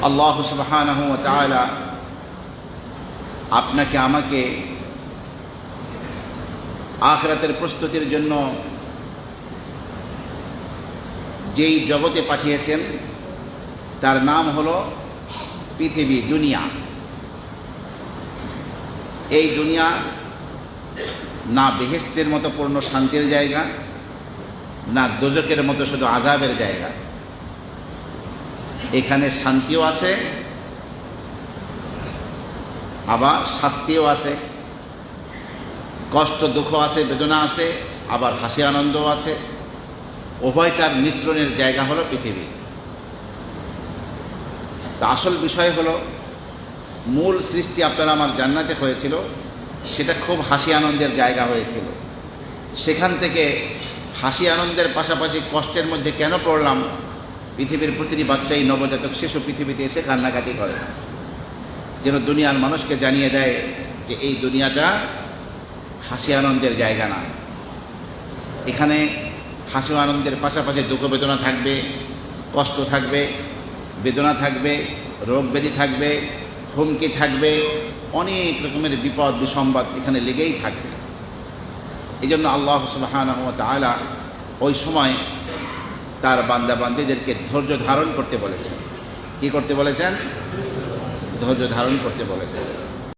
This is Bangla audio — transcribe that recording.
আল্লাহ সুবহানাহু ওয়া তাআলা আপনাকে আমাকে আখিরাতের প্রস্তুতির জন্য যেই জগতে পাঠিয়েছেন তার নাম হলো পৃথিবী, দুনিয়া। এই দুনিয়া না বেহেশতের মতো পূর্ণ শান্তির জায়গা, না দোজকের মতো শুধু আযাবের জায়গা। এখানে শান্তিও আছে, আবার শাস্তিও আছে, কষ্ট দুঃখ আছে, বেদনা আছে, আবার হাসি আনন্দও আছে। উভয়টার মিশ্রণের জায়গা হলো পৃথিবী। তা আসল বিষয় হলো, মূল সৃষ্টি আপনার আমার জান্নাতে হয়েছিল, সেটা খুব হাসি আনন্দের জায়গা হয়েছিল। সেখান থেকে হাসি আনন্দের পাশাপাশি কষ্টের মধ্যে কেন পড়লাম? পৃথিবীর প্রতিটি বাচ্চাই, নবজাতক শিশু পৃথিবীতে এসে কান্নাকাটি করে, যেন দুনিয়ার মানুষকে জানিয়ে দেয় যে এই দুনিয়াটা হাসি আনন্দের জায়গা না। এখানে হাসি আনন্দের পাশাপাশি দুঃখ বেদনা থাকবে, কষ্ট থাকবে, বেদনা থাকবে, রোগ ব্যাধি থাকবে, হুমকি থাকবে, অনেক রকমের বিপদ বিসম্বাদ এখানে লেগেই থাকবে। এই জন্য আল্লাহ সুবহানাহু ওয়া তাআলা ওই সময় তার বান্দা বান্দীদেরকে ধৈর্য ধারণ করতে বলেছেন। কি করতে বলেছেন? ধৈর্য ধারণ করতে বলেছেন।